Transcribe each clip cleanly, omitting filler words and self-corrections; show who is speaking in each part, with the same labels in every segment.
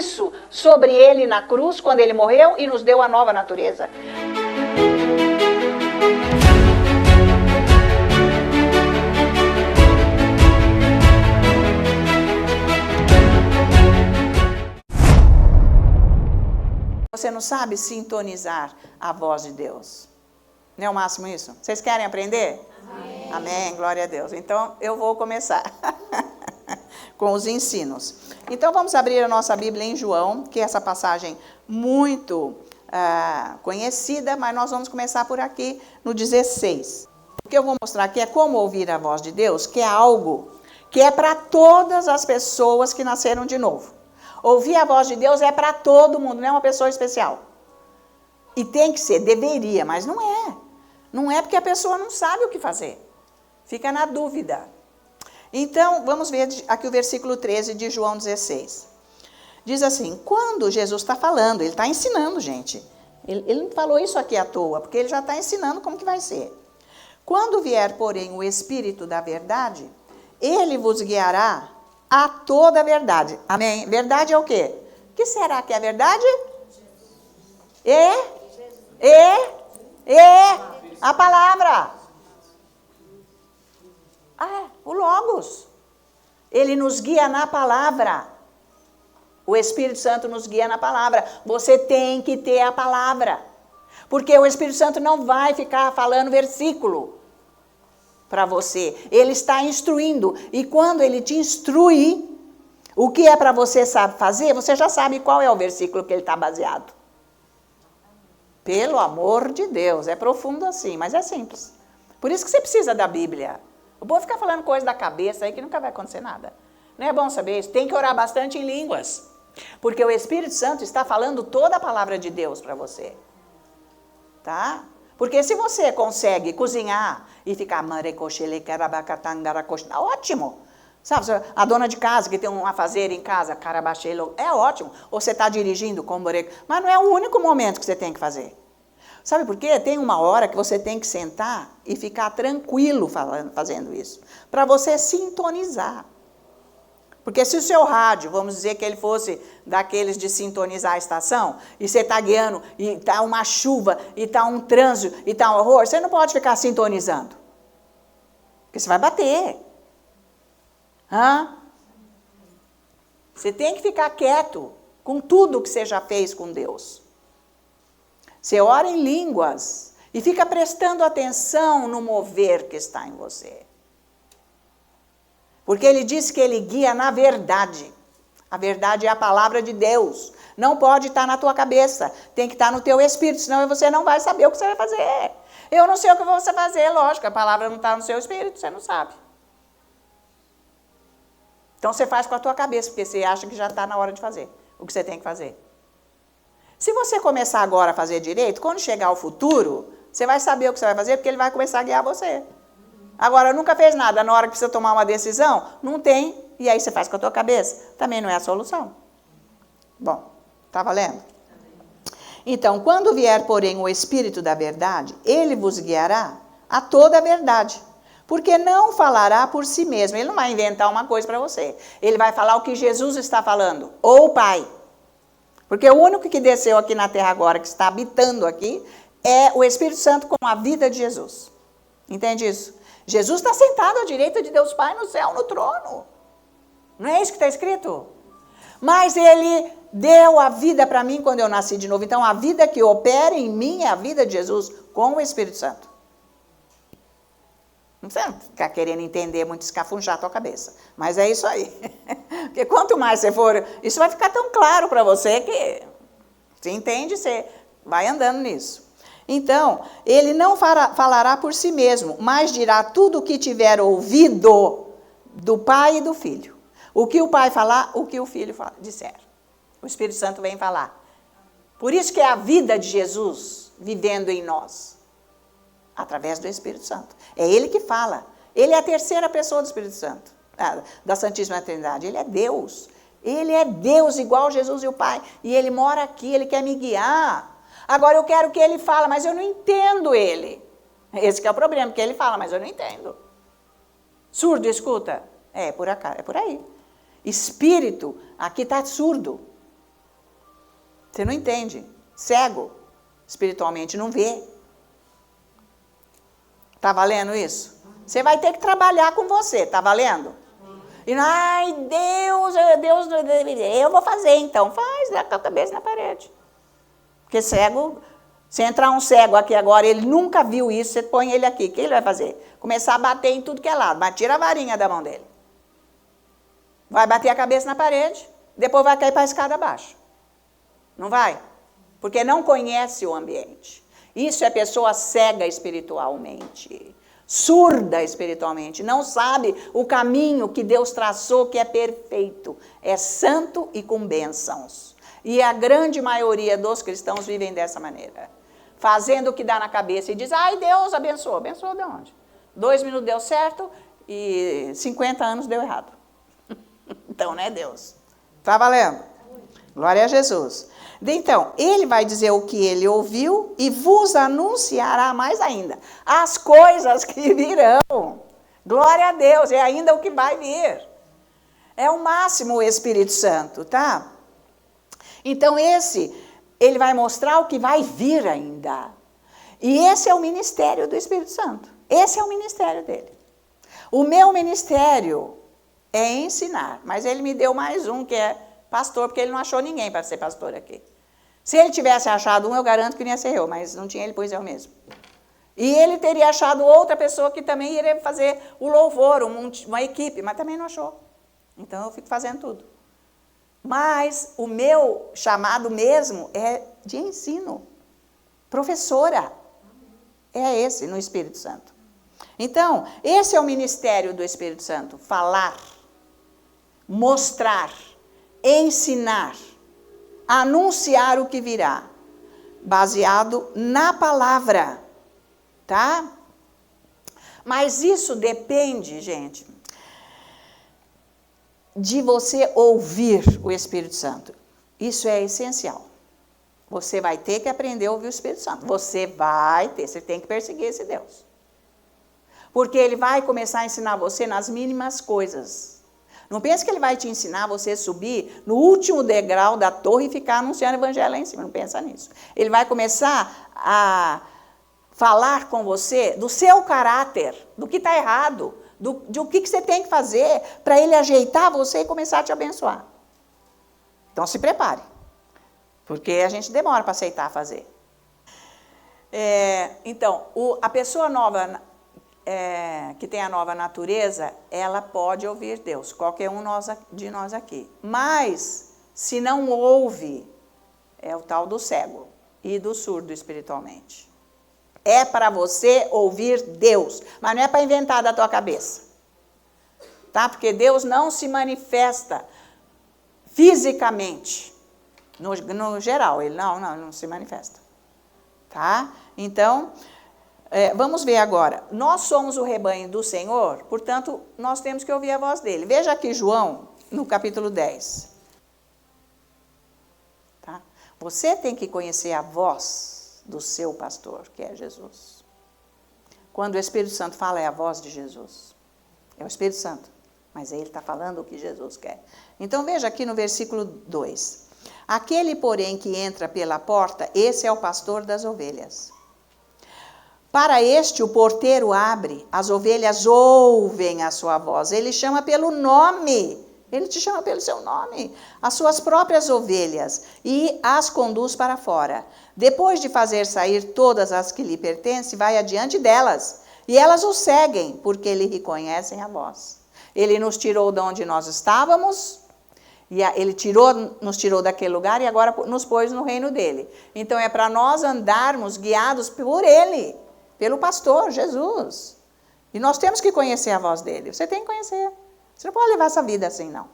Speaker 1: isso sobre ele na cruz, quando ele morreu, e nos deu a nova natureza. Você não sabe sintonizar a voz de Deus. Não é o máximo isso? Vocês querem aprender? Amém. Amém, glória a Deus. Então, eu vou começar com os ensinos. Então, vamos abrir a nossa Bíblia em João, que é essa passagem muito conhecida, mas nós vamos começar por aqui no 16. O que eu vou mostrar aqui é como ouvir a voz de Deus, que é algo que é para todas as pessoas que nasceram de novo. Ouvir a voz de Deus é para todo mundo, não é uma pessoa especial. E tem que ser, deveria, mas não é. Não é porque a pessoa não sabe o que fazer. Fica na dúvida. Então, vamos ver aqui o versículo 13 de João 16. Diz assim, quando Jesus está falando, ele está ensinando, gente. Ele não falou isso aqui à toa, porque ele já está ensinando como que vai ser. Quando vier, porém, o Espírito da verdade, ele vos guiará a toda a verdade. Amém? Verdade é o quê? O que será que é verdade? A palavra. O Logos. Ele nos guia na palavra. O Espírito Santo nos guia na palavra. Você tem que ter a palavra. Porque o Espírito Santo não vai ficar falando versículo para você. Ele está instruindo. E quando ele te instrui, o que é para você fazer, você já sabe qual é o versículo que ele está baseado. Pelo amor de Deus. É profundo assim, mas é simples. Por isso que você precisa da Bíblia. O povo fica falando coisa da cabeça aí que nunca vai acontecer nada. Não é bom saber isso? Tem que orar bastante em línguas. Porque o Espírito Santo está falando toda a palavra de Deus para você. Tá? Porque se você consegue cozinhar e ficar... ótimo. Sabe, a dona de casa que tem um afazeiro em casa, é ótimo. Ou você está dirigindo, mas não é o único momento que você tem que fazer. Sabe por quê? Tem uma hora que você tem que sentar e ficar tranquilo fazendo isso. Para você sintonizar. Porque se o seu rádio, vamos dizer que ele fosse daqueles de sintonizar a estação, e você está guiando, e está uma chuva, e está um trânsito, e está um horror, você não pode ficar sintonizando. Porque você vai bater. Você tem que ficar quieto com tudo que você já fez com Deus. Você ora em línguas e fica prestando atenção no mover que está em você. Porque ele diz que ele guia na verdade. A verdade é a palavra de Deus. Não pode estar na tua cabeça. Tem que estar no teu espírito, senão você não vai saber o que você vai fazer. Eu não sei o que você vai fazer, lógico. A palavra não está no seu espírito, você não sabe. Então você faz com a tua cabeça, porque você acha que já está na hora de fazer o que você tem que fazer. Se você começar agora a fazer direito, quando chegar o futuro, você vai saber o que você vai fazer, porque ele vai começar a guiar você. Agora, nunca fez nada, na hora que precisa tomar uma decisão, não tem, e aí você faz com a tua cabeça. Também não é a solução. Bom, tá valendo? Então, quando vier, porém, o Espírito da verdade, ele vos guiará a toda a verdade. Porque não falará por si mesmo, ele não vai inventar uma coisa para você. Ele vai falar o que Jesus está falando, ou o Pai. Porque o único que desceu aqui na terra agora, que está habitando aqui, é o Espírito Santo com a vida de Jesus. Entende isso? Jesus está sentado à direita de Deus Pai no céu, no trono. Não é isso que está escrito? Mas ele deu a vida para mim quando eu nasci de novo. Então, a vida que opera em mim é a vida de Jesus com o Espírito Santo. Não precisa ficar querendo entender muito, escafunchar a tua cabeça. Mas é isso aí. Porque quanto mais você for... Isso vai ficar tão claro para você que... Você entende, você vai andando nisso. Então, ele não falará por si mesmo, mas dirá tudo o que tiver ouvido do Pai e do Filho. O que o Pai falar, o que o Filho disser. O Espírito Santo vem falar. Por isso que é a vida de Jesus vivendo em nós. Através do Espírito Santo. É ele que fala. Ele é a terceira pessoa do Espírito Santo. Da Santíssima Trindade. Ele é Deus. Ele é Deus igual Jesus e o Pai. E ele mora aqui, ele quer me guiar. Agora eu quero que ele fale, mas eu não entendo ele. Esse que é o problema, porque ele fala, mas eu não entendo. Surdo escuta? É por aí. Espírito, aqui está surdo. Você não entende. Cego, espiritualmente, não vê. Tá valendo isso? Você vai ter que trabalhar com você, tá valendo? E, ai, Deus, eu vou fazer então. Faz, dá com a cabeça na parede. Porque cego, se entrar um cego aqui agora, ele nunca viu isso, você põe ele aqui, o que ele vai fazer? Começar a bater em tudo que é lado, mas tira a varinha da mão dele. Vai bater a cabeça na parede, depois vai cair para a escada abaixo. Não vai? Porque não conhece o ambiente. Isso é pessoa cega espiritualmente, surda espiritualmente, não sabe o caminho que Deus traçou, que é perfeito, é santo e com bênçãos. E a grande maioria dos cristãos vivem dessa maneira, fazendo o que dá na cabeça e diz, ai, Deus abençoou. Abençoou de onde? 2 minutos deu certo e 50 anos deu errado. Então, não é Deus. Tá valendo? Glória a Jesus. Então, ele vai dizer o que ele ouviu e vos anunciará mais ainda as coisas que virão. Glória a Deus, é ainda o que vai vir. É o máximo o Espírito Santo, tá? Então, ele vai mostrar o que vai vir ainda. E esse é o ministério do Espírito Santo. Esse é o ministério dele. O meu ministério é ensinar, mas ele me deu mais um, que é pastor, porque ele não achou ninguém para ser pastor aqui. Se ele tivesse achado um, eu garanto que não ia ser eu, mas não tinha ele, pois eu mesmo. E ele teria achado outra pessoa que também iria fazer o louvor, uma equipe, mas também não achou. Então eu fico fazendo tudo. Mas o meu chamado mesmo é de ensino. Professora. É esse, no Espírito Santo. Então, esse é o ministério do Espírito Santo. Falar, mostrar, ensinar, anunciar o que virá, baseado na palavra, tá? Mas isso depende, gente, de você ouvir o Espírito Santo. Isso é essencial. Você vai ter que aprender a ouvir o Espírito Santo. Você tem que perseguir esse Deus. Porque ele vai começar a ensinar você nas mínimas coisas. Não pense que ele vai te ensinar você subir no último degrau da torre e ficar anunciando o evangelho lá em cima. Não pensa nisso. Ele vai começar a falar com você do seu caráter, do que está errado, de o que você tem que fazer para ele ajeitar você e começar a te abençoar. Então se prepare, porque a gente demora para aceitar fazer. Então, a pessoa nova, que tem a nova natureza, ela pode ouvir Deus, qualquer um de nós aqui. Mas, se não ouve, é o tal do cego e do surdo espiritualmente. É para você ouvir Deus, mas não é para inventar da tua cabeça. Tá? Porque Deus não se manifesta fisicamente. No geral, ele não se manifesta. Tá? Então, vamos ver agora. Nós somos o rebanho do Senhor, portanto, nós temos que ouvir a voz dele. Veja aqui João, no capítulo 10. Tá? Você tem que conhecer a voz do seu pastor, que é Jesus. Quando o Espírito Santo fala, é a voz de Jesus. É o Espírito Santo. Mas ele está falando o que Jesus quer. Então, veja aqui no versículo 2. Aquele, porém, que entra pela porta, esse é o pastor das ovelhas. Para este, o porteiro abre, as ovelhas ouvem a sua voz. Ele chama pelo nome. Ele te chama pelo seu nome. As suas próprias ovelhas. E as conduz para fora. Depois de fazer sair todas as que lhe pertencem, vai adiante delas. E elas o seguem, porque lhe reconhecem a voz. Ele nos tirou de onde nós estávamos, e ele nos tirou daquele lugar e agora nos pôs no reino dele. Então é para nós andarmos guiados por ele, pelo pastor, Jesus. E nós temos que conhecer a voz dele. Você tem que conhecer. Você não pode levar essa vida assim, não.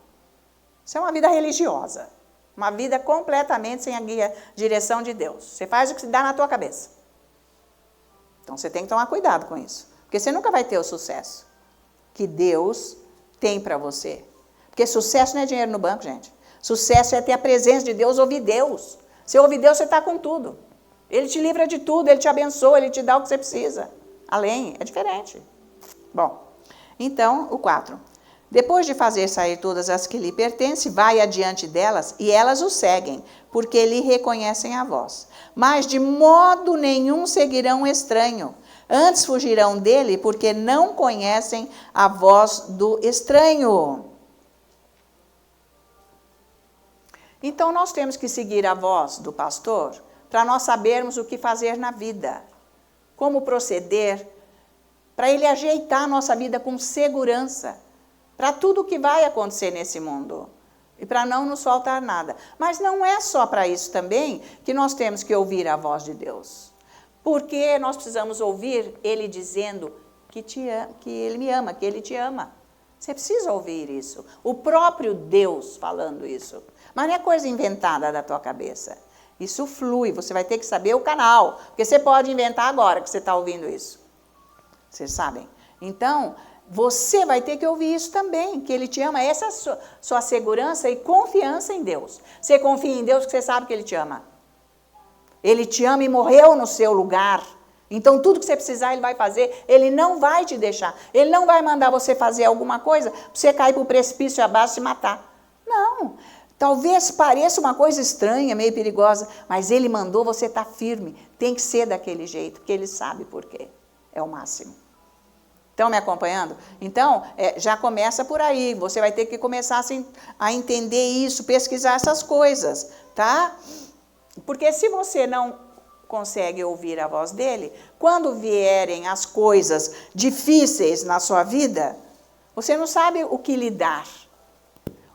Speaker 1: Isso é uma vida religiosa. Uma vida completamente sem a direção de Deus. Você faz o que se dá na tua cabeça. Então você tem que tomar cuidado com isso. Porque você nunca vai ter o sucesso que Deus tem para você. Porque sucesso não é dinheiro no banco, gente. Sucesso é ter a presença de Deus, ouvir Deus. Se ouvir Deus, você está com tudo. Ele te livra de tudo, ele te abençoa, ele te dá o que você precisa. Além, é diferente. Bom, então, o 4. Depois de fazer sair todas as que lhe pertencem, vai adiante delas, e elas o seguem, porque lhe reconhecem a voz. Mas de modo nenhum seguirão o estranho. Antes fugirão dele, porque não conhecem a voz do estranho. Então, nós temos que seguir a voz do pastor para nós sabermos o que fazer na vida, como proceder, para ele ajeitar a nossa vida com segurança, para tudo o que vai acontecer nesse mundo, e para não nos faltar nada. Mas não é só para isso também que nós temos que ouvir a voz de Deus, porque nós precisamos ouvir ele dizendo que ele me ama, que ele te ama. Você precisa ouvir isso, o próprio Deus falando isso. Mas não é coisa inventada da tua cabeça. Isso flui, você vai ter que saber o canal, porque você pode inventar agora que você está ouvindo isso. Vocês sabem? Então, você vai ter que ouvir isso também, que ele te ama. Essa é a sua segurança e confiança em Deus. Você confia em Deus porque você sabe que ele te ama. Ele te ama e morreu no seu lugar. Então, tudo que você precisar, ele vai fazer. Ele não vai te deixar. Ele não vai mandar você fazer alguma coisa para você cair para o precipício abaixo e se matar. Não. Talvez pareça uma coisa estranha, meio perigosa, mas ele mandou você estar firme. Tem que ser daquele jeito, porque ele sabe por quê. É o máximo. Estão me acompanhando? Então, já começa por aí. Você vai ter que começar assim, a entender isso, pesquisar essas coisas, tá? Porque se você não consegue ouvir a voz dele, quando vierem as coisas difíceis na sua vida, você não sabe o que lhe dar.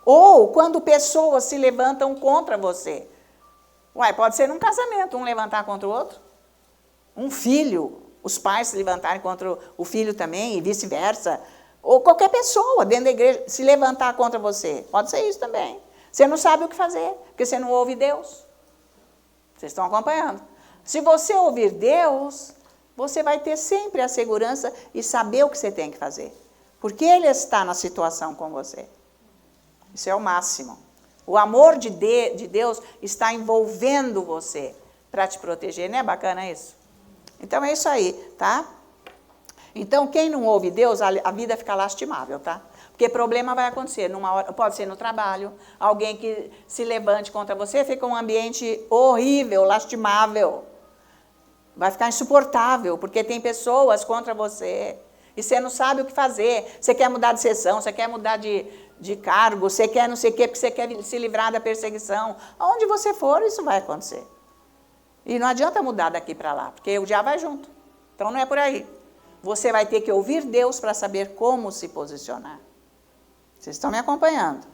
Speaker 1: Ou quando pessoas se levantam contra você. Uai, pode ser num casamento, um levantar contra o outro. Um filho, os pais se levantarem contra o filho também, e vice-versa. Ou qualquer pessoa dentro da igreja se levantar contra você. Pode ser isso também. Você não sabe o que fazer, porque você não ouve Deus. Vocês estão acompanhando? Se você ouvir Deus, você vai ter sempre a segurança e saber o que você tem que fazer. Porque Ele está na situação com você. Isso é o máximo. O amor de Deus está envolvendo você para te proteger. Não é bacana isso? Então é isso aí, tá? Então quem não ouve Deus, a vida fica lastimável, tá? Porque problema vai acontecer. Numa hora, pode ser no trabalho, alguém que se levante contra você, fica um ambiente horrível, lastimável. Vai ficar insuportável, porque tem pessoas contra você. E você não sabe o que fazer. Você quer mudar de sessão, você quer mudar de cargo, você quer não sei o quê, porque você quer se livrar da perseguição. Aonde você for, isso vai acontecer. E não adianta mudar daqui para lá, porque o diabo vai junto. Então não é por aí. Você vai ter que ouvir Deus para saber como se posicionar. Vocês estão me acompanhando?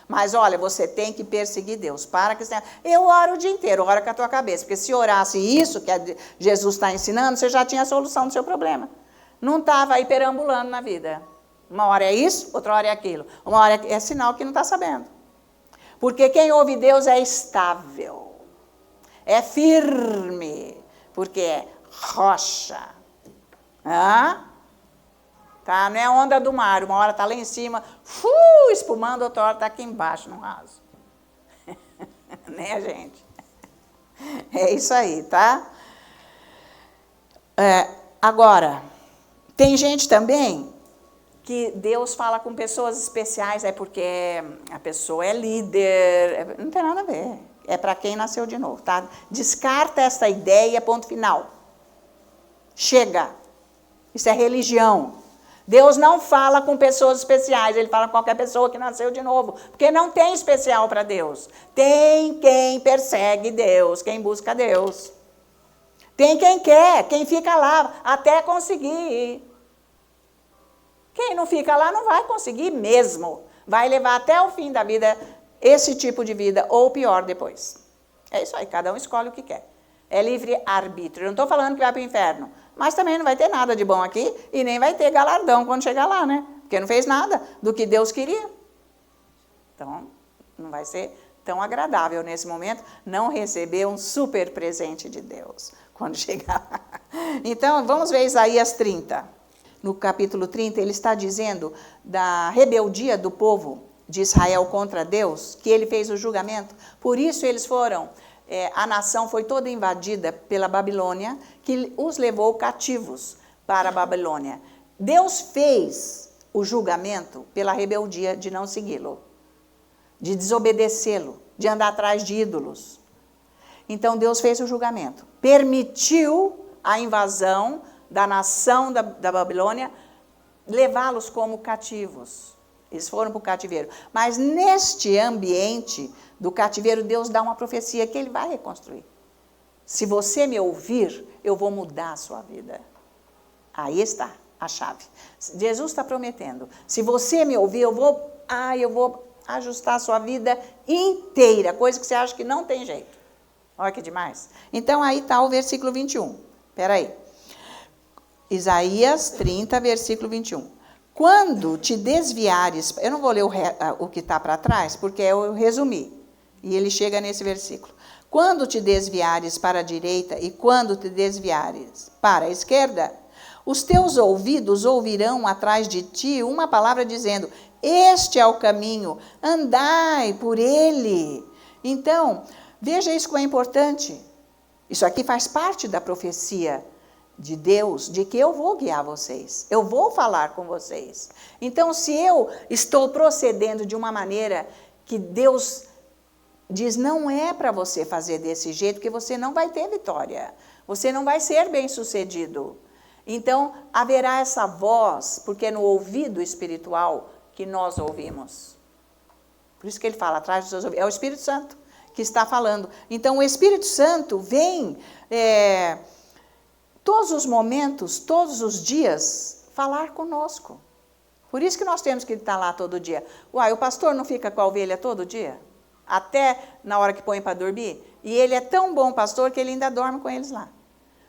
Speaker 1: Mas olha, você tem que perseguir Deus. Para que você... Eu oro o dia inteiro, oro com a tua cabeça. Porque se orasse isso que Jesus está ensinando, você já tinha a solução do seu problema. Não estava aí perambulando na vida. Uma hora é isso, outra hora é aquilo. Uma hora é sinal que não está sabendo. Porque quem ouve Deus é estável. É firme. Porque é rocha. Tá? Não é onda do mar. Uma hora está lá em cima, espumando, outra hora está aqui embaixo, no raso. Né, gente? É isso aí, tá? Agora, tem gente também que Deus fala com pessoas especiais, é porque a pessoa é líder, não tem nada a ver. É para quem nasceu de novo, tá? Descarta essa ideia, ponto final. Chega. Isso é religião. Deus não fala com pessoas especiais, Ele fala com qualquer pessoa que nasceu de novo, porque não tem especial para Deus. Tem quem persegue Deus, quem busca Deus. Tem quem quer, quem fica lá até conseguir. Quem não fica lá não vai conseguir mesmo. Vai levar até o fim da vida esse tipo de vida, ou pior depois. É isso aí, cada um escolhe o que quer. É livre-arbítrio. Eu não estou falando que vai para o inferno, mas também não vai ter nada de bom aqui e nem vai ter galardão quando chegar lá, né? Porque não fez nada do que Deus queria. Então, não vai ser tão agradável nesse momento não receber um super presente de Deus quando chegar lá. Então, vamos ver Isaías 30. No capítulo 30, ele está dizendo da rebeldia do povo de Israel contra Deus, que ele fez o julgamento. Por isso eles foram... a nação foi toda invadida pela Babilônia, que os levou cativos para a Babilônia. Deus fez o julgamento pela rebeldia de não segui-lo, de desobedecê-lo, de andar atrás de ídolos. Então Deus fez o julgamento, permitiu a invasão da nação da Babilônia, levá-los como cativos. Eles foram para o cativeiro. Mas neste ambiente do cativeiro, Deus dá uma profecia que Ele vai reconstruir. Se você me ouvir, eu vou mudar a sua vida. Aí está a chave. Jesus está prometendo. Se você me ouvir, eu vou ajustar a sua vida inteira. Coisa que você acha que não tem jeito. Olha que demais. Então aí está o versículo 21. Espera aí. Isaías 30, versículo 21. Quando te desviares, eu não vou ler o que está para trás, porque eu resumi, e ele chega nesse versículo. Quando te desviares para a direita e quando te desviares para a esquerda, os teus ouvidos ouvirão atrás de ti uma palavra dizendo, este é o caminho, andai por ele. Então, veja isso como é importante. Isso aqui faz parte da profecia de Deus, de que eu vou guiar vocês, eu vou falar com vocês. Então, se eu estou procedendo de uma maneira que Deus diz, não é para você fazer desse jeito, que você não vai ter vitória, você não vai ser bem-sucedido. Então, haverá essa voz, porque é no ouvido espiritual que nós ouvimos. Por isso que ele fala, atrás dos seus ouvidos, é o Espírito Santo que está falando. Então, o Espírito Santo vem... todos os momentos, todos os dias, falar conosco. Por isso que nós temos que estar lá todo dia. Uai, o pastor não fica com a ovelha todo dia? Até na hora que põe para dormir? E ele é tão bom pastor que ele ainda dorme com eles lá.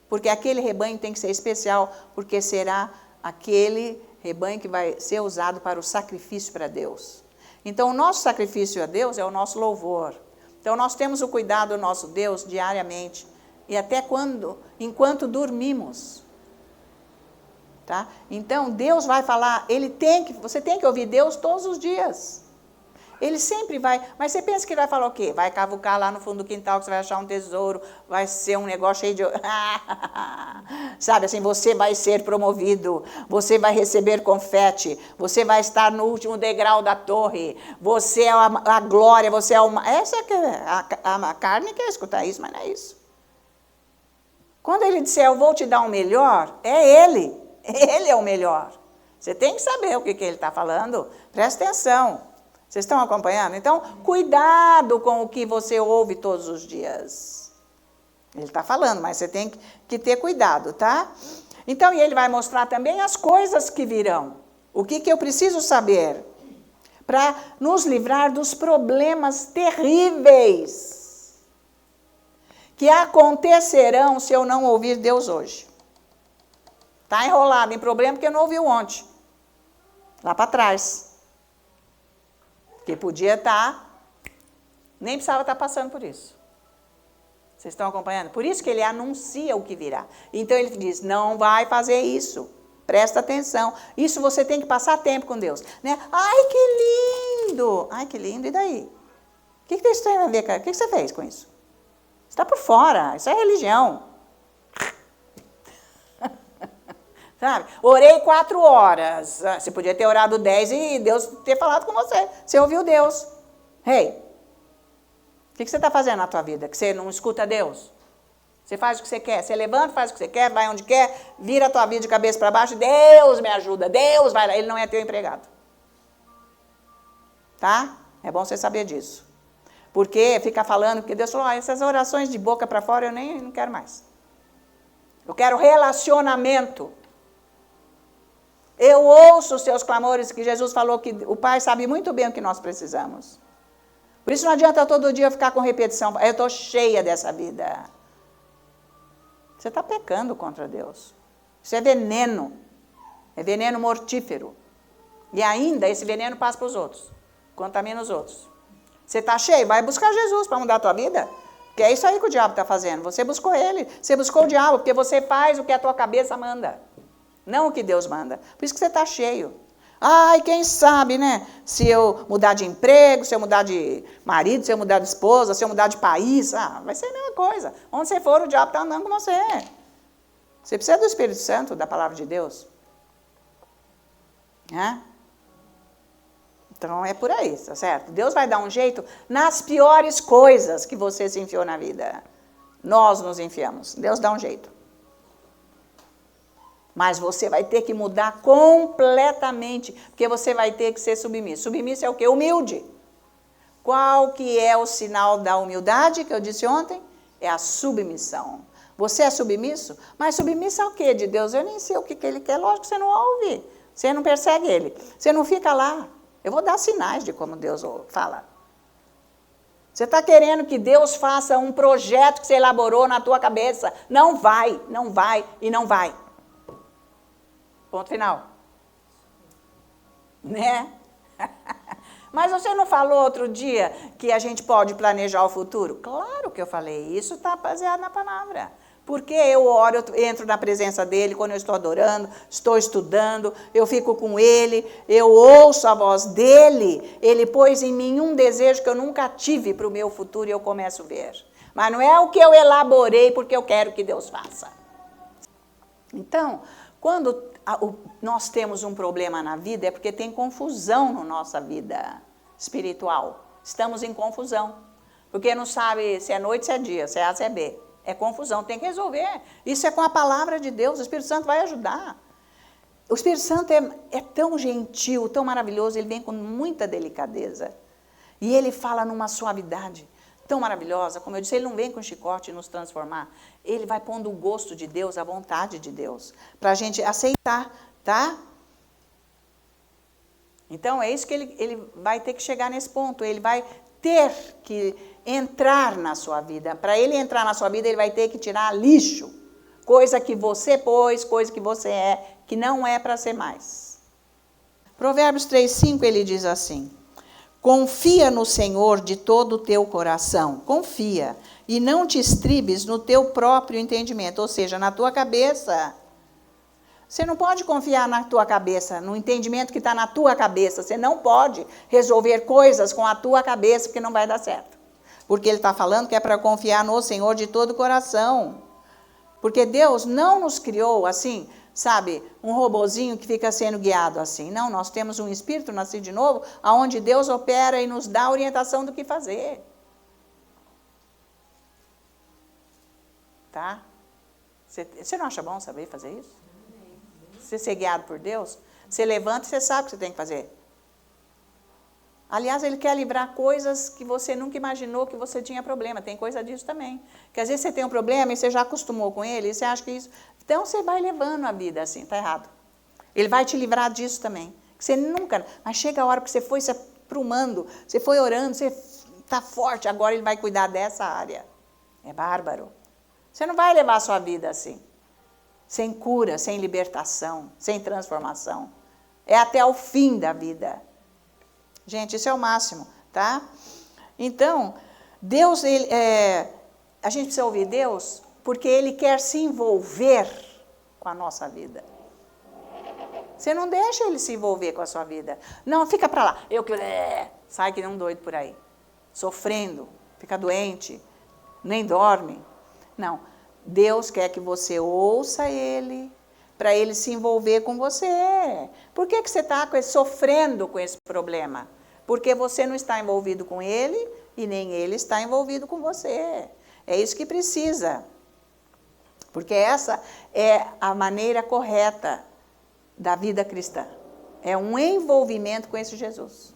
Speaker 1: Porque aquele rebanho tem que ser especial, porque será aquele rebanho que vai ser usado para o sacrifício para Deus. Então, o nosso sacrifício a Deus é o nosso louvor. Então, nós temos o cuidado do nosso Deus diariamente. E até enquanto dormimos. Tá? Então, Deus vai falar, você tem que ouvir Deus todos os dias. Ele sempre vai, mas você pensa que ele vai falar o quê? Vai cavucar lá no fundo do quintal que você vai achar um tesouro, vai ser um negócio cheio de... Sabe assim, você vai ser promovido, você vai receber confete, você vai estar no último degrau da torre, você é a glória, você é uma... Essa é a carne quer escutar isso, mas não é isso. Quando ele disser, eu vou te dar um melhor, é ele. Ele é o melhor. Você tem que saber o que ele está falando. Presta atenção. Vocês estão acompanhando? Então, cuidado com o que você ouve todos os dias. Ele está falando, mas você tem que ter cuidado, tá? Então, e ele vai mostrar também as coisas que virão. O que eu preciso saber para nos livrar dos problemas terríveis que acontecerão se eu não ouvir Deus hoje. Está enrolado em problema porque não ouviu ontem. Lá para trás. Porque podia estar, nem precisava estar passando por isso. Vocês estão acompanhando? Por isso que ele anuncia o que virá. Então ele diz, não vai fazer isso. Presta atenção. Isso você tem que passar tempo com Deus. Né? Ai, que lindo! Ai, que lindo, e daí? O que isso tem a ver, cara? O que você fez com isso? Você está por fora, isso é religião. Sabe? Orei 4 horas. Você podia ter orado 10 e Deus ter falado com você. Você ouviu Deus. Ei, o que você está fazendo na tua vida? Que você não escuta Deus? Você faz o que você quer. Você levanta, faz o que você quer, vai onde quer, vira a tua vida de cabeça para baixo. Deus me ajuda, Deus vai lá. Ele não é teu empregado. Tá? É bom você saber disso. Porque fica falando, porque Deus falou, essas orações de boca para fora eu não quero mais. Eu quero relacionamento. Eu ouço os seus clamores, que Jesus falou que o Pai sabe muito bem o que nós precisamos. Por isso não adianta todo dia ficar com repetição. Eu estou cheia dessa vida. Você está pecando contra Deus. Isso é veneno. É veneno mortífero. E ainda esse veneno passa para os outros. Contamina os outros. Você está cheio, vai buscar Jesus para mudar a tua vida. Que é isso aí que o diabo está fazendo. Você buscou ele, você buscou o diabo, porque você faz o que a tua cabeça manda. Não o que Deus manda. Por isso que você está cheio. Ai, quem sabe, né? Se eu mudar de emprego, se eu mudar de marido, se eu mudar de esposa, se eu mudar de país, vai ser a mesma coisa. Onde você for, o diabo está andando com você. Você precisa do Espírito Santo, da palavra de Deus. Então é por aí, tá certo? Deus vai dar um jeito nas piores coisas que você se enfiou na vida. Nós nos enfiamos. Deus dá um jeito. Mas você vai ter que mudar completamente, porque você vai ter que ser submisso. Submisso é o quê? Humilde. Qual que é o sinal da humildade que eu disse ontem? É a submissão. Você é submisso? Mas submisso ao quê de Deus? Eu nem sei o que ele quer. Lógico que você não ouve. Você não persegue ele. Você não fica lá. Eu vou dar sinais de como Deus fala. Você está querendo que Deus faça um projeto que você elaborou na tua cabeça. Não vai, não vai e não vai. Ponto final. Né? Mas você não falou outro dia que a gente pode planejar o futuro? Claro que eu falei. Isso está baseado na palavra. Porque eu oro, eu entro na presença dele quando eu estou adorando, estou estudando, eu fico com ele, eu ouço a voz dele, ele pôs em mim um desejo que eu nunca tive para o meu futuro e eu começo a ver. Mas não é o que eu elaborei porque eu quero que Deus faça. Então, quando nós temos um problema na vida, é porque tem confusão na nossa vida espiritual. Estamos em confusão. Porque não sabe se é noite, se é dia, se é A, se é B. É confusão, tem que resolver. Isso é com a palavra de Deus, o Espírito Santo vai ajudar. O Espírito Santo é tão gentil, tão maravilhoso, ele vem com muita delicadeza. E ele fala numa suavidade tão maravilhosa, como eu disse, ele não vem com chicote nos transformar. Ele vai pondo o gosto de Deus, a vontade de Deus, para a gente aceitar, tá? Então, é isso que ele vai ter que chegar nesse ponto, ele vai ter que entrar na sua vida. Para ele entrar na sua vida, ele vai ter que tirar lixo. Coisa que você pôs, coisa que você é, que não é para ser mais. Provérbios 3:5, ele diz assim: confia no Senhor de todo o teu coração. Confia. E não te estribes no teu próprio entendimento. Ou seja, na tua cabeça. Você não pode confiar na tua cabeça, no entendimento que está na tua cabeça. Você não pode resolver coisas com a tua cabeça, porque não vai dar certo. Porque ele está falando que é para confiar no Senhor de todo o coração. Porque Deus não nos criou assim, sabe, um robozinho que fica sendo guiado assim. Não, nós temos um espírito nascido de novo, onde Deus opera e nos dá a orientação do que fazer. Tá? Você não acha bom saber fazer isso? Você ser guiado por Deus? Você levanta e você sabe o que você tem que fazer. Aliás, ele quer livrar coisas que você nunca imaginou que você tinha problema. Tem coisa disso também. Porque às vezes você tem um problema e você já acostumou com ele e você acha que isso... Então você vai levando a vida assim, tá errado. Ele vai te livrar disso também. Você nunca... Mas chega a hora que você foi se aprumando, você foi orando, você está forte, agora ele vai cuidar dessa área. É bárbaro. Você não vai levar a sua vida assim. Sem cura, sem libertação, sem transformação. É até o fim da vida. Gente, isso é o máximo, tá? Então, Deus, a gente precisa ouvir Deus porque Ele quer se envolver com a nossa vida. Você não deixa Ele se envolver com a sua vida. Não, fica para lá. Sai que nem um doido por aí. Sofrendo, fica doente, nem dorme. Não, Deus quer que você ouça Ele, para Ele se envolver com você. Por que você está sofrendo com esse problema? Porque você não está envolvido com Ele e nem Ele está envolvido com você. É isso que precisa. Porque essa é a maneira correta da vida cristã. É um envolvimento com esse Jesus.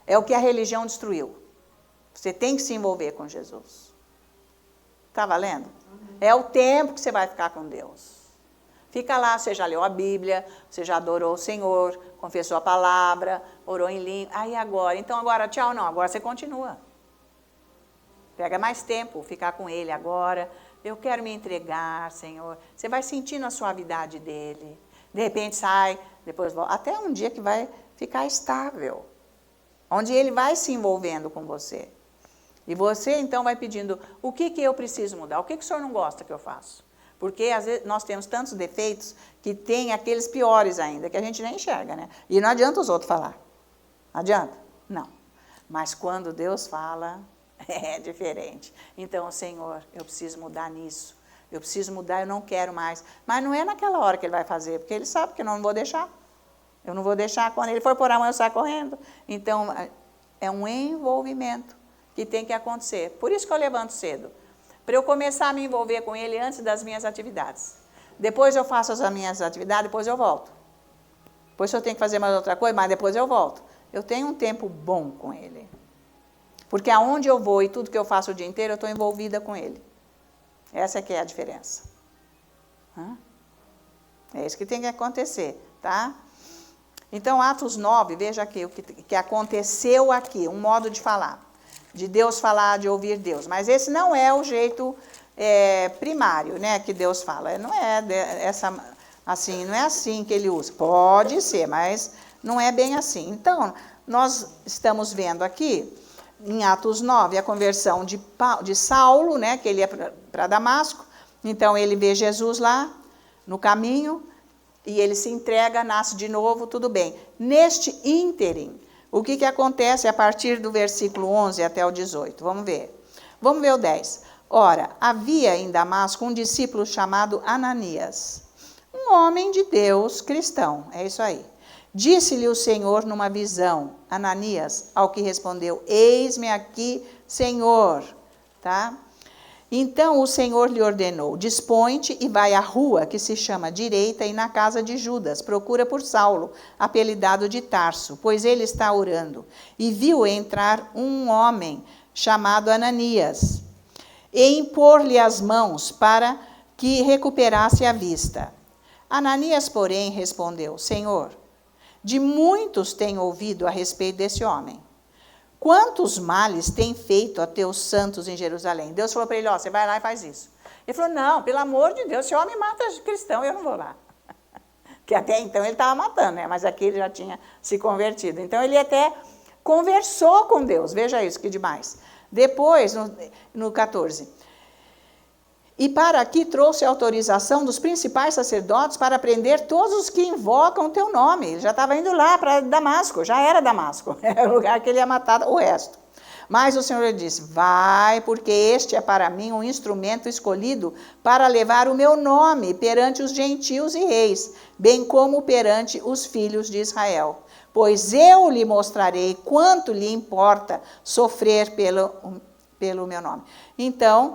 Speaker 1: É o que a religião destruiu. Você tem que se envolver com Jesus. Está valendo? É o tempo que você vai ficar com Deus. Fica lá, você já leu a Bíblia, você já adorou o Senhor, confessou a palavra, orou em língua. Aí agora, então agora tchau, não, agora você continua. Pega mais tempo, ficar com Ele agora. Eu quero me entregar, Senhor. Você vai sentindo a suavidade dEle. De repente sai, depois volta. Até um dia que vai ficar estável. Onde Ele vai se envolvendo com você. E você então vai pedindo, o que eu preciso mudar? O que o Senhor não gosta que eu faço? Porque às vezes nós temos tantos defeitos que tem aqueles piores ainda, que a gente nem enxerga, né? E não adianta os outros falar. Adianta? Não. Mas quando Deus fala, é diferente. Então, Senhor, eu preciso mudar nisso. Eu preciso mudar, eu não quero mais. Mas não é naquela hora que Ele vai fazer, porque Ele sabe que eu não vou deixar. Eu não vou deixar, quando ele for pôr a mão, eu saio correndo. Então, é um envolvimento que tem que acontecer. Por isso que eu levanto cedo. Para eu começar a me envolver com ele antes das minhas atividades. Depois eu faço as minhas atividades, depois eu volto. Depois eu tenho que fazer mais outra coisa, mas depois eu volto. Eu tenho um tempo bom com ele. Porque aonde eu vou e tudo que eu faço o dia inteiro, eu estou envolvida com ele. Essa é que é a diferença. É isso que tem que acontecer, tá? Então, Atos 9, veja aqui o que aconteceu aqui, um modo de falar. De Deus falar, de ouvir Deus. Mas esse não é o jeito primário, né, que Deus fala. Não é assim, não é assim que ele usa. Pode ser, mas não é bem assim. Então, nós estamos vendo aqui, em Atos 9, a conversão de Saulo, né, que ele ia para Damasco. Então, ele vê Jesus lá, no caminho, e ele se entrega, nasce de novo, tudo bem. Neste ínterim, o que acontece a partir do versículo 11 até o 18? Vamos ver. Vamos ver o 10. Ora, havia em Damasco um discípulo chamado Ananias, um homem de Deus cristão, é isso aí. Disse-lhe o Senhor numa visão, Ananias, ao que respondeu, eis-me aqui, Senhor. Tá? Então o Senhor lhe ordenou, dispõe-te e vai à rua que se chama Direita e na casa de Judas, procura por Saulo, apelidado de Tarso, pois ele está orando. E viu entrar um homem chamado Ananias, e impor-lhe as mãos para que recuperasse a vista. Ananias, porém, respondeu, Senhor, de muitos tenho ouvido a respeito desse homem. Quantos males tem feito a teus santos em Jerusalém? Deus falou para ele, você vai lá e faz isso. Ele falou, não, pelo amor de Deus, esse homem mata cristão, eu não vou lá. Que até então ele estava matando, né? Mas aqui ele já tinha se convertido. Então ele até conversou com Deus, veja isso, que demais. Depois, no 14, e para aqui trouxe a autorização dos principais sacerdotes para prender todos os que invocam o teu nome. Ele já estava indo lá para Damasco, já era Damasco, era o lugar que ele ia matar o resto. Mas o Senhor lhe disse, vai, porque este é para mim um instrumento escolhido para levar o meu nome perante os gentios e reis, bem como perante os filhos de Israel. Pois eu lhe mostrarei quanto lhe importa sofrer pelo meu nome. Então,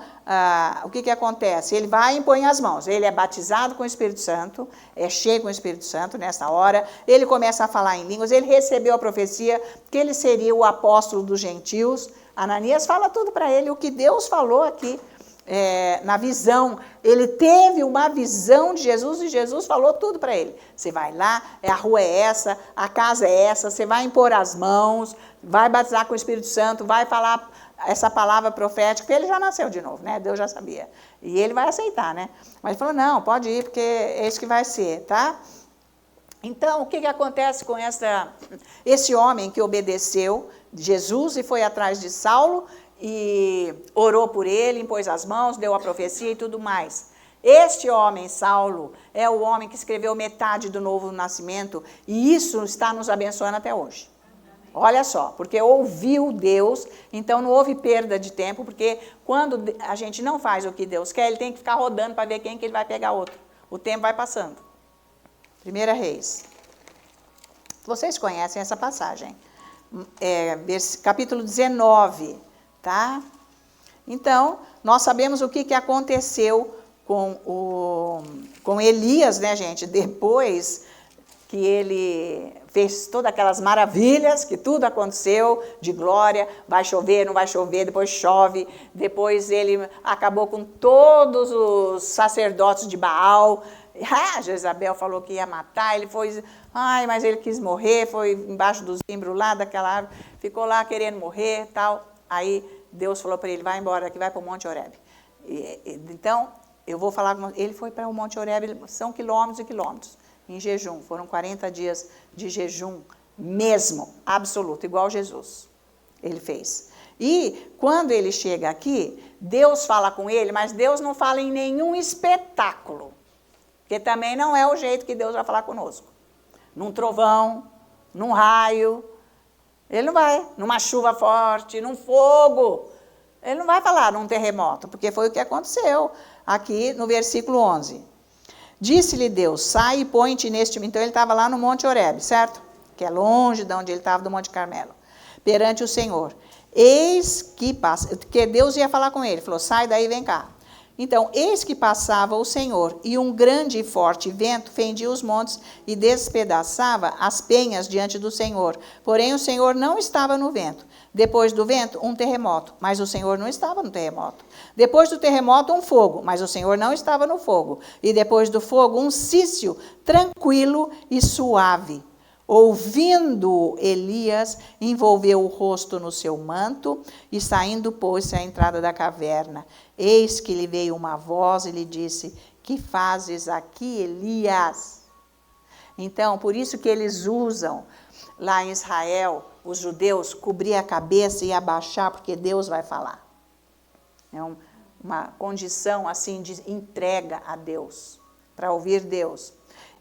Speaker 1: o que acontece? Ele vai e impõe as mãos. Ele é batizado com o Espírito Santo, é cheio com o Espírito Santo nessa hora. Ele começa a falar em línguas. Ele recebeu a profecia que ele seria o apóstolo dos gentios. Ananias fala tudo para ele, o que Deus falou aqui na visão. Ele teve uma visão de Jesus e Jesus falou tudo para ele. Você vai lá, a rua é essa, a casa é essa, você vai impor as mãos, vai batizar com o Espírito Santo, vai falar essa palavra profética, porque ele já nasceu de novo, né? Deus já sabia. E ele vai aceitar, né? Mas ele falou, não, pode ir, porque é isso que vai ser, tá? Então, o que acontece com esse homem que obedeceu Jesus e foi atrás de Saulo e orou por ele, impôs as mãos, deu a profecia e tudo mais. Este homem, Saulo, é o homem que escreveu metade do Novo Nascimento e isso está nos abençoando até hoje. Olha só, porque ouviu Deus, então não houve perda de tempo, porque quando a gente não faz o que Deus quer, ele tem que ficar rodando para ver quem que ele vai pegar outro. O tempo vai passando. 1 Reis. Vocês conhecem essa passagem. Capítulo 19, tá? Então, nós sabemos o que aconteceu com Elias, né, gente? Depois que ele fez todas aquelas maravilhas, que tudo aconteceu de glória, vai chover, não vai chover, depois chove, depois ele acabou com todos os sacerdotes de Baal. Jezabel falou que ia matar, ele foi, mas ele quis morrer, foi embaixo dos zimbros lá daquela árvore, ficou lá querendo morrer, tal. Aí Deus falou para ele, vai embora daqui, vai para o Monte Horebe. Então, eu vou falar, ele foi para o Monte Horebe, são quilômetros e quilômetros, em jejum, foram 40 dias de jejum mesmo, absoluto, igual Jesus, ele fez. E quando ele chega aqui, Deus fala com ele, mas Deus não fala em nenhum espetáculo, porque também não é o jeito que Deus vai falar conosco. Num trovão, num raio, ele não vai, numa chuva forte, num fogo, ele não vai falar num terremoto, porque foi o que aconteceu aqui no versículo 11. Disse-lhe Deus, sai e põe-te neste... Então ele estava lá no Monte Horebe, certo? Que é longe de onde ele estava, do Monte Carmelo. Perante o Senhor. Eis que passa... Porque Deus ia falar com ele. Falou, sai daí, vem cá. Então, eis que passava o Senhor, e um grande e forte vento fendia os montes e despedaçava as penhas diante do Senhor. Porém, o Senhor não estava no vento. Depois do vento, um terremoto, mas o Senhor não estava no terremoto. Depois do terremoto, um fogo, mas o Senhor não estava no fogo. E depois do fogo, um cício tranquilo e suave. Ouvindo Elias, envolveu o rosto no seu manto e saindo pôs-se à entrada da caverna. Eis que lhe veio uma voz e lhe disse, que fazes aqui, Elias? Então, por isso que eles usam lá em Israel, os judeus, cobrir a cabeça e abaixar, porque Deus vai falar. É uma condição assim de entrega a Deus, para ouvir Deus.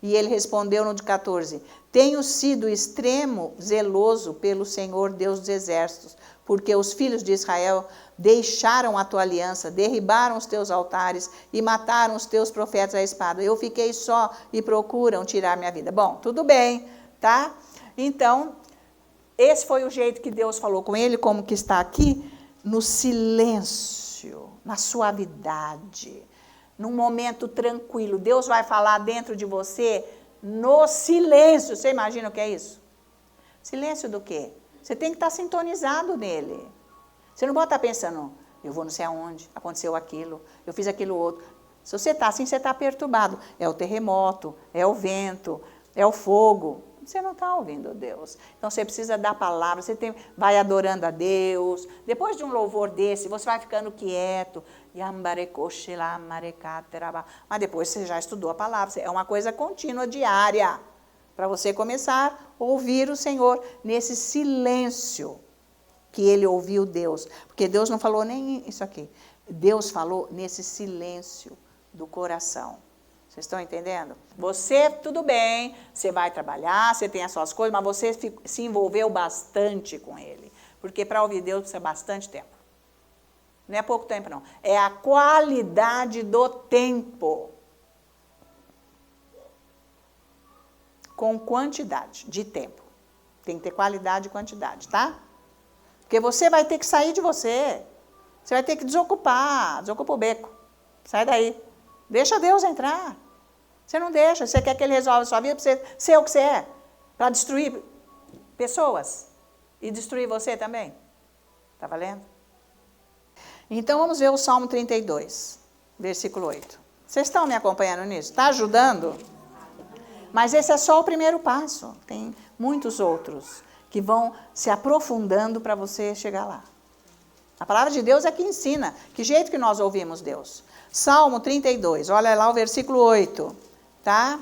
Speaker 1: E ele respondeu no de 14, tenho sido extremo zeloso pelo Senhor Deus dos exércitos, porque os filhos de Israel deixaram a tua aliança, derribaram os teus altares e mataram os teus profetas à espada. Eu fiquei só e procuram tirar minha vida. Bom, tudo bem, tá? Então, esse foi o jeito que Deus falou com ele, como que está aqui, no silêncio, na suavidade, num momento tranquilo. Deus vai falar dentro de você no silêncio. Você imagina o que é isso? Silêncio do quê? Você tem que estar sintonizado nele. Você não pode estar pensando, eu vou não sei aonde, aconteceu aquilo, eu fiz aquilo outro. Se você está assim, você está perturbado. É o terremoto, é o vento, é o fogo. Você não está ouvindo Deus. Então, você precisa da palavra, vai adorando a Deus. Depois de um louvor desse, você vai ficando quieto. Mas depois você já estudou a palavra. É uma coisa contínua, diária, para você começar a ouvir o Senhor nesse silêncio que ele ouviu Deus. Porque Deus não falou nem isso aqui. Deus falou nesse silêncio do coração. Vocês estão entendendo? Você, tudo bem, você vai trabalhar, você tem as suas coisas, mas você se envolveu bastante com ele. Porque para ouvir Deus precisa bastante tempo. Não é pouco tempo, não. É a qualidade do tempo. Com quantidade de tempo. Tem que ter qualidade e quantidade, tá? Porque você vai ter que sair de você. Você vai ter que desocupar. Desocupa o beco. Sai daí. Deixa Deus entrar. Você não deixa. Você quer que Ele resolva a sua vida para você ser o que você é. Para destruir pessoas. E destruir você também. Está valendo? Então, vamos ver o Salmo 32, versículo 8. Vocês estão me acompanhando nisso? Está ajudando? Mas esse é só o primeiro passo. Tem muitos outros que vão se aprofundando para você chegar lá. A palavra de Deus é que ensina. Que jeito que nós ouvimos Deus? Salmo 32, olha lá o versículo 8, tá?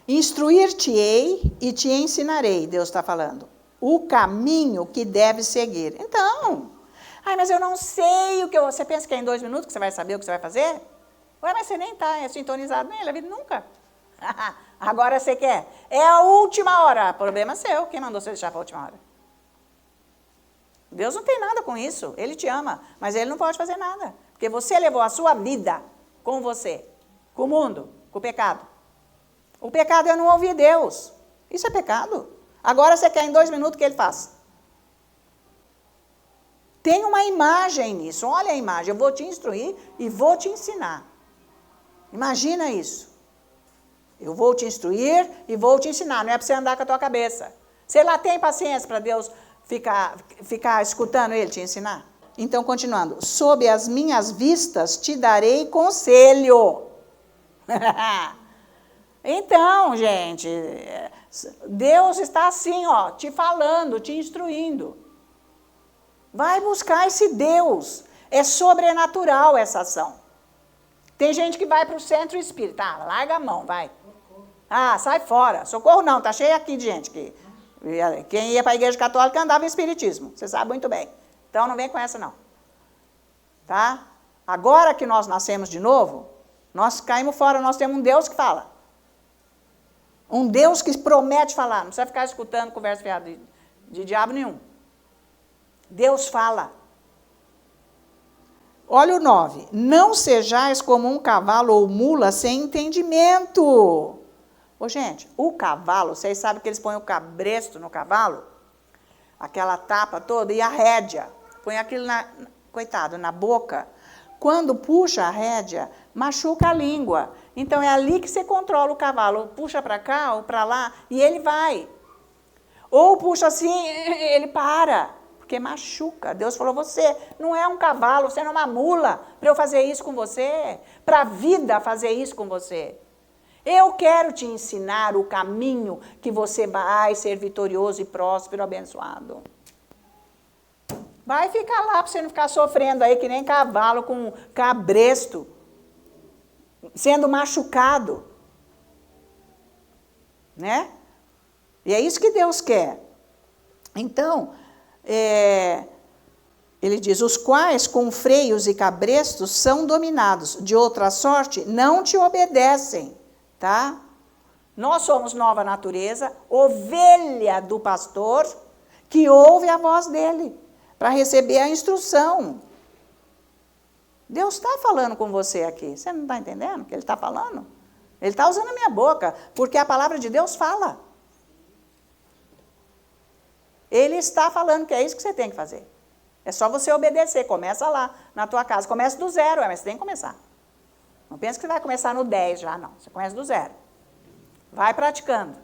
Speaker 1: Instruir-te-ei e te ensinarei, Deus está falando, o caminho que deves seguir. Então, mas eu não sei o que você pensa que é em 2 minutos que você vai saber o que você vai fazer? Ué, mas você nem está sintonizado nele, a vida nunca. Agora você quer. É a última hora, problema seu, quem mandou você deixar para a última hora? Deus não tem nada com isso, Ele te ama, mas Ele não pode fazer nada, porque você levou a sua vida com você, com o mundo, com o pecado. O pecado é não ouvir Deus, isso é pecado. Agora você quer em 2 minutos que Ele faça. Tem uma imagem nisso, olha a imagem, eu vou te instruir e vou te ensinar. Imagina isso. Eu vou te instruir e vou te ensinar, não é para você andar com a tua cabeça. Você lá tem paciência para Deus ficar escutando Ele te ensinar? Então, continuando. Sob as minhas vistas te darei conselho. Então, gente, Deus está assim, ó, te falando, te instruindo. Vai buscar esse Deus. É sobrenatural essa ação. Tem gente que vai para o centro espírita. Larga a mão, vai. Sai fora. Socorro não, tá cheio aqui de gente que... Quem ia para a igreja católica andava em espiritismo. Você sabe muito bem. Então, não vem com essa, não. Tá? Agora que nós nascemos de novo, nós caímos fora. Nós temos um Deus que fala. Um Deus que promete falar. Não precisa ficar escutando conversa fiada de diabo nenhum. Deus fala. Olha o 9. Não sejais como um cavalo ou mula sem entendimento. Ô, gente, o cavalo, vocês sabem que eles põem o cabresto no cavalo? Aquela tapa toda e a rédea. Põe aquilo, coitado, na boca. Quando puxa a rédea, machuca a língua. Então, é ali que você controla o cavalo. Puxa para cá ou para lá e ele vai. Ou puxa assim, ele para. Porque machuca. Deus falou, você não é um cavalo, você não é uma mula para eu fazer isso com você. Para a vida fazer isso com você. Eu quero te ensinar o caminho que você vai ser vitorioso e próspero, abençoado. Vai ficar lá para você não ficar sofrendo aí que nem cavalo com cabresto, sendo machucado. Né? E é isso que Deus quer. Então, ele diz, os quais com freios e cabrestos são dominados, de outra sorte não te obedecem. Tá? Nós somos nova natureza, ovelha do pastor, que ouve a voz dele, para receber a instrução. Deus está falando com você aqui. Você não está entendendo o que ele está falando? Ele está usando a minha boca, porque a palavra de Deus fala. Ele está falando que é isso que você tem que fazer. É só você obedecer. Começa lá na tua casa. Começa do zero, mas você tem que começar. Não pensa que você vai começar no 10 já, não. Você começa do zero. Vai praticando.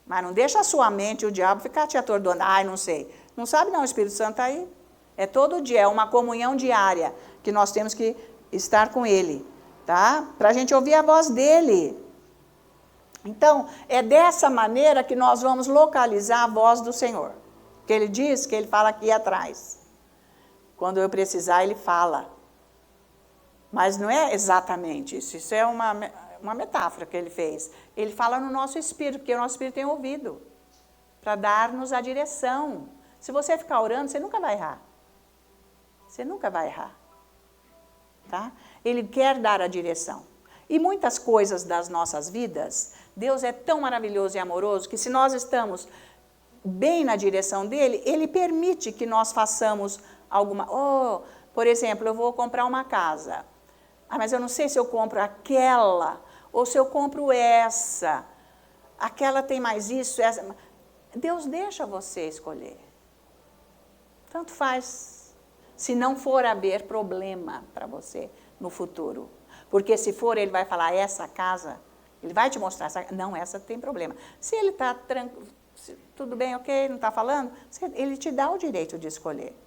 Speaker 1: Mas não deixa a sua mente e o diabo ficar te atordoando. Ai, não sei. Não sabe não, o Espírito Santo está aí. É todo dia, é uma comunhão diária que nós temos que estar com ele. Tá? Para a gente ouvir a voz dele. Então, é dessa maneira que nós vamos localizar a voz do Senhor. Que ele diz, que ele fala aqui atrás. Quando eu precisar, ele fala. Mas não é exatamente isso. Isso é uma metáfora que ele fez. Ele fala no nosso espírito, porque o nosso espírito tem ouvido. Para dar-nos a direção. Se você ficar orando, você nunca vai errar. Você nunca vai errar. Tá? Ele quer dar a direção. E muitas coisas das nossas vidas, Deus é tão maravilhoso e amoroso que se nós estamos bem na direção dele, ele permite que nós façamos alguma... por exemplo, eu vou comprar uma casa. Mas eu não sei se eu compro aquela ou se eu compro essa. Aquela tem mais isso, essa. Deus deixa você escolher. Tanto faz. Se não for haver problema para você no futuro. Porque se for, ele vai falar, essa casa, ele vai te mostrar, não, essa tem problema. Se ele está tranquilo, tudo bem, ok, não está falando, ele te dá o direito de escolher.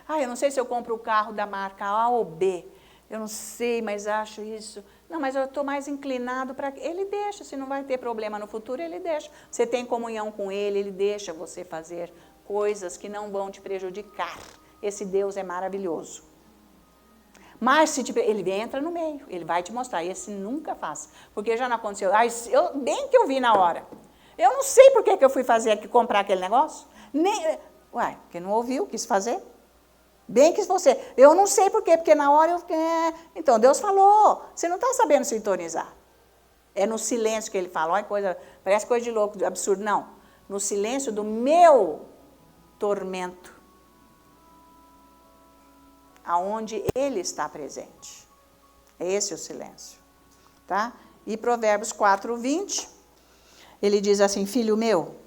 Speaker 1: Eu não sei se eu compro o carro da marca A ou B, eu não sei, mas acho isso. Não, mas eu estou mais inclinado para... Ele deixa, se não vai ter problema no futuro, ele deixa. Você tem comunhão com ele deixa você fazer coisas que não vão te prejudicar. Esse Deus é maravilhoso. Mas se ele entra no meio, ele vai te mostrar. Esse nunca faça, porque já não aconteceu. Bem que eu vi na hora. Eu não sei por que eu fui comprar aquele negócio. Porque não ouviu, quis fazer. Bem que você... Eu não sei por quê, porque na hora eu fiquei... Então, Deus falou. Você não está sabendo sintonizar. É no silêncio que ele fala. Olha, parece coisa de louco, de absurdo. Não. No silêncio do meu tormento. Aonde ele está presente. É esse o silêncio. Tá? E Provérbios 4:20, ele diz assim, filho meu,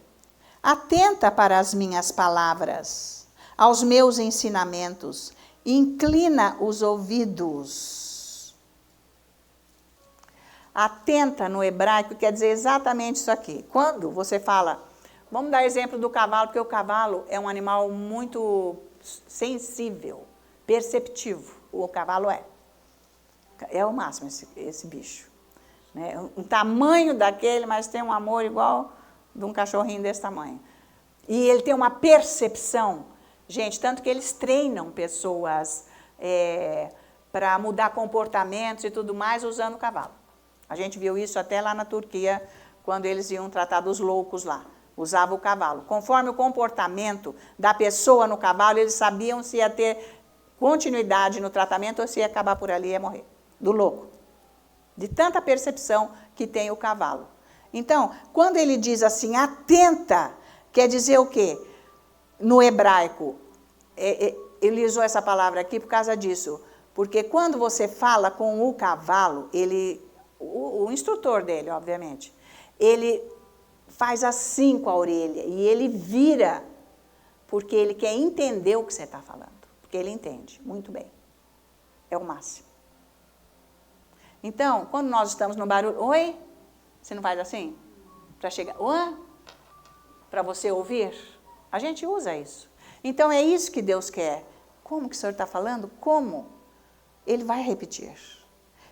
Speaker 1: atenta para as minhas palavras, aos meus ensinamentos, inclina os ouvidos. Atenta no hebraico quer dizer exatamente isso aqui. Quando você fala, vamos dar exemplo do cavalo, porque o cavalo é um animal muito sensível, perceptivo, o cavalo é o máximo esse bicho, né? Um tamanho daquele, mas tem um amor igual de um cachorrinho desse tamanho, e ele tem uma percepção, gente, tanto que eles treinam pessoas para mudar comportamentos e tudo mais usando o cavalo. A gente viu isso até lá na Turquia, quando eles iam tratar dos loucos lá, usava o cavalo, conforme o comportamento da pessoa no cavalo, eles sabiam se ia ter continuidade no tratamento ou se ia acabar por ali e ia morrer, do louco. De tanta percepção que tem o cavalo. Então, quando ele diz assim, atenta, quer dizer o quê? No hebraico, ele usou essa palavra aqui por causa disso. Porque quando você fala com o cavalo, o instrutor dele, obviamente, ele faz assim com a orelha e ele vira, porque ele quer entender o que você está falando. Porque ele entende muito bem. É o máximo. Então, quando nós estamos no barulho, oi, você não faz assim? Para chegar, para você ouvir? A gente usa isso. Então, é isso que Deus quer. Como que o Senhor está falando? Como? Ele vai repetir.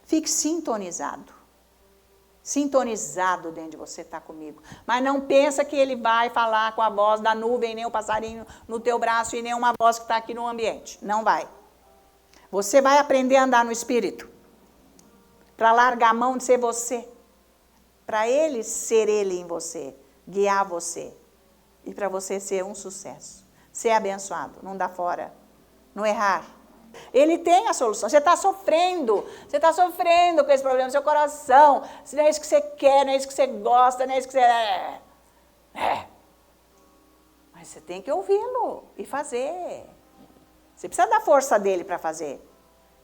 Speaker 1: Fique sintonizado. Sintonizado dentro de você, está comigo. Mas não pensa que ele vai falar com a voz da nuvem, nem o passarinho no teu braço e nem uma voz que está aqui no ambiente. Não vai. Você vai aprender a andar no Espírito. Para largar a mão de ser você. Para ele ser ele em você. Guiar você. E para você ser um sucesso. Ser abençoado. Não dar fora. Não errar. Ele tem a solução. Você está sofrendo. Você está sofrendo com esse problema no seu coração. Se não é isso que você quer, não é isso que você gosta, não é isso que você... Mas você tem que ouvi-lo e fazer. Você precisa da força dele para fazer.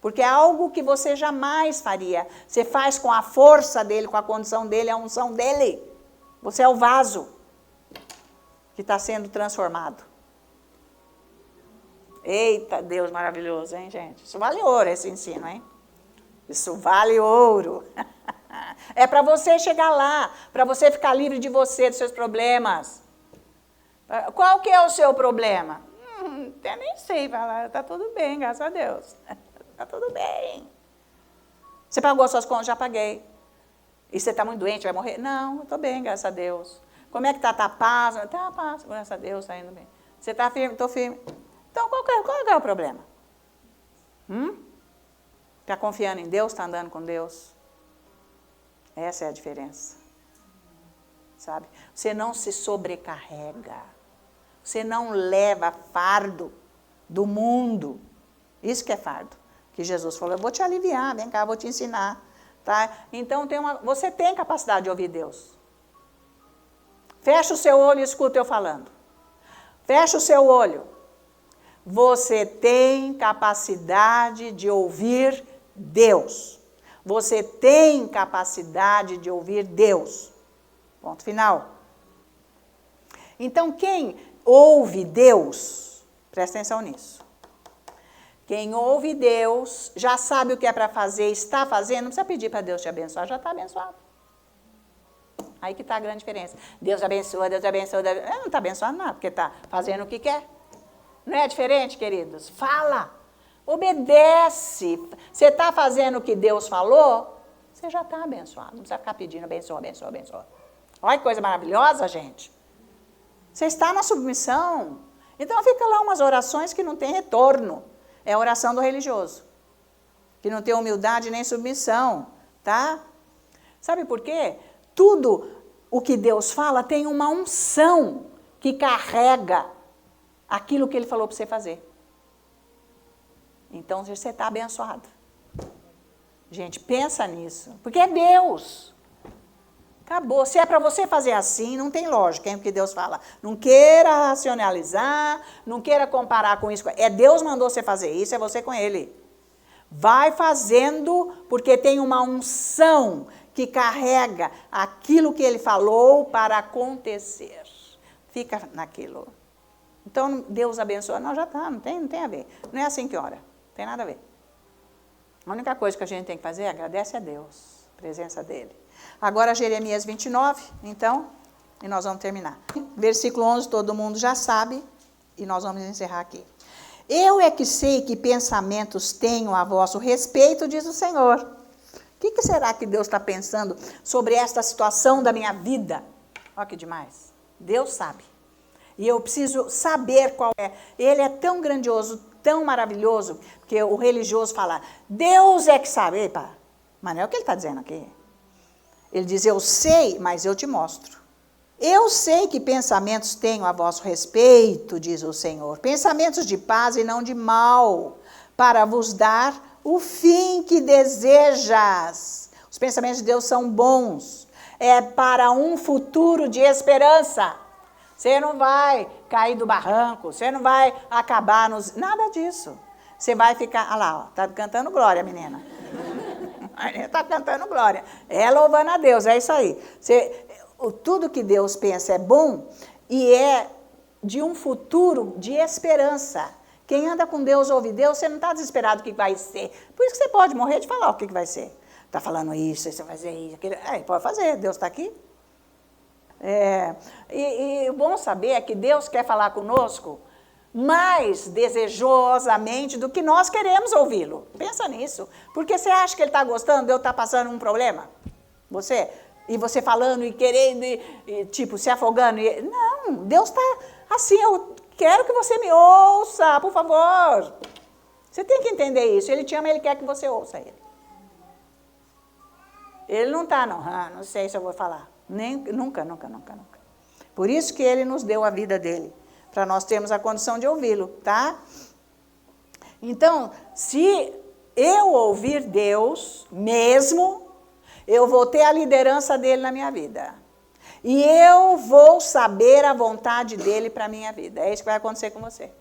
Speaker 1: Porque é algo que você jamais faria. Você faz com a força dele, com a condição dele, a unção dele. Você é o vaso que está sendo transformado. Eita, Deus maravilhoso, hein, gente? Isso vale ouro, esse ensino, hein? Isso vale ouro. É para você chegar lá, para você ficar livre de você, dos seus problemas. Qual que é o seu problema? Eu nem sei falar, tá tudo bem, graças a Deus. Tá tudo bem. Você pagou as suas contas? Já paguei. E você está muito doente, vai morrer? Não, eu estou bem, graças a Deus. Como é que está? Está paz? Está paz, graças a Deus, está indo bem. Você está firme? Estou firme. Então, qual é o problema? Está confiando em Deus? Está andando com Deus? Essa é a diferença. Sabe? Você não se sobrecarrega. Você não leva fardo do mundo. Isso que é fardo. Que Jesus falou, eu vou te aliviar, vem cá, eu vou te ensinar. Tá? Então, você tem capacidade de ouvir Deus. Fecha o seu olho e escuta eu falando. Fecha o seu olho. Você tem capacidade de ouvir Deus. Você tem capacidade de ouvir Deus. Ponto final. Então, quem ouve Deus, presta atenção nisso. Quem ouve Deus, já sabe o que é para fazer, está fazendo, não precisa pedir para Deus te abençoar, já está abençoado. Aí que está a grande diferença. Deus abençoa, Deus abençoa, Deus... não está abençoado nada, porque está fazendo o que quer. Não é diferente, queridos? Fala, obedece. Você está fazendo o que Deus falou, você já está abençoado. Não precisa ficar pedindo abençoa, abençoa, abençoa. Olha que coisa maravilhosa, gente. Você está na submissão. Então fica lá umas orações que não tem retorno. É a oração do religioso. Que não tem humildade nem submissão, tá? Sabe por quê? Tudo o que Deus fala tem uma unção que carrega aquilo que Ele falou para você fazer. Então, você está abençoado. Gente, pensa nisso. Porque é Deus. Acabou. Se é para você fazer assim, não tem lógica, é o que Deus fala. Não queira racionalizar, não queira comparar com isso. É Deus mandou você fazer isso, é você com Ele. Vai fazendo, porque tem uma unção que carrega aquilo que Ele falou para acontecer. Fica naquilo. Então, Deus abençoa. Não, já está, não tem a ver. Não é assim que ora. Não tem nada a ver. A única coisa que a gente tem que fazer é agradecer a Deus, a presença dEle. Agora, Jeremias 29, então, e nós vamos terminar. Versículo 11, todo mundo já sabe, e nós vamos encerrar aqui. Eu é que sei que pensamentos tenho a vosso respeito, diz o Senhor. O que será que Deus está pensando sobre esta situação da minha vida? Olha que demais. Deus sabe. E eu preciso saber qual é. Ele é tão grandioso, tão maravilhoso, que o religioso fala, Deus é que sabe. Epa, mas não é o que ele está dizendo aqui. Ele diz, eu sei, mas eu te mostro. Eu sei que pensamentos tenho a vosso respeito, diz o Senhor. Pensamentos de paz e não de mal, para vos dar o fim que desejas. Os pensamentos de Deus são bons. É para um futuro de esperança. Você não vai cair do barranco, você não vai acabar nos... Nada disso. Você vai ficar... Olha lá, está cantando glória, menina. A menina está cantando glória. É louvando a Deus, é isso aí. Tudo que Deus pensa é bom e é de um futuro de esperança. Quem anda com Deus, ouve Deus, você não está desesperado o que vai ser. Por isso que você pode morrer de falar o que vai ser. Está falando isso, você vai fazer isso, aquilo. Pode fazer, Deus está aqui. E o bom saber é que Deus quer falar conosco mais desejosamente do que nós queremos ouvi-lo. Pensa nisso. Porque você acha que ele está gostando de eu estar passando um problema? E você falando e querendo, tipo, se afogando. Não, Deus está assim, eu quero que você me ouça, por favor. Você tem que entender isso. Ele te ama, ele quer que você ouça ele. Ele não está, não sei se eu vou falar. Nunca. Por isso que ele nos deu a vida dele, para nós termos a condição de ouvi-lo, tá? Então, se eu ouvir Deus mesmo, eu vou ter a liderança dele na minha vida. E eu vou saber a vontade dele para a minha vida. É isso que vai acontecer com você.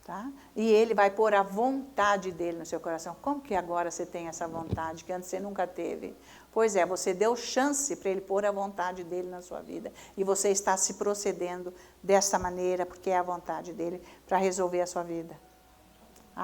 Speaker 1: Tá? E ele vai pôr a vontade dele no seu coração. Como que agora você tem essa vontade que antes você nunca teve? Pois é, você deu chance para ele pôr a vontade dele na sua vida. E você está se procedendo dessa maneira, porque é a vontade dele para resolver a sua vida.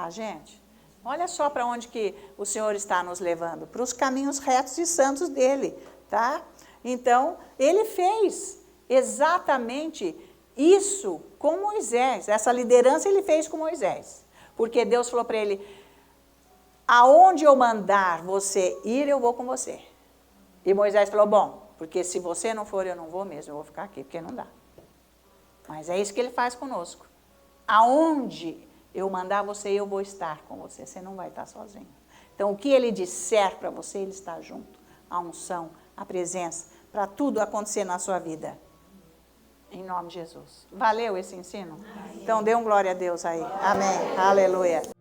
Speaker 1: Gente, olha só para onde que o Senhor está nos levando. Para os caminhos retos e santos dele. Tá? Então, ele fez exatamente isso com Moisés. Essa liderança ele fez com Moisés. Porque Deus falou para ele, aonde eu mandar você ir, eu vou com você. E Moisés falou, bom, porque se você não for, eu não vou mesmo, eu vou ficar aqui, porque não dá. Mas é isso que ele faz conosco. Aonde eu mandar você, eu vou estar com você. Você não vai estar sozinho. Então, o que ele disser para você, ele está junto. A unção, a presença, para tudo acontecer na sua vida. Em nome de Jesus. Valeu esse ensino? Amém. Então, dê um glória a Deus aí. Amém. Aleluia.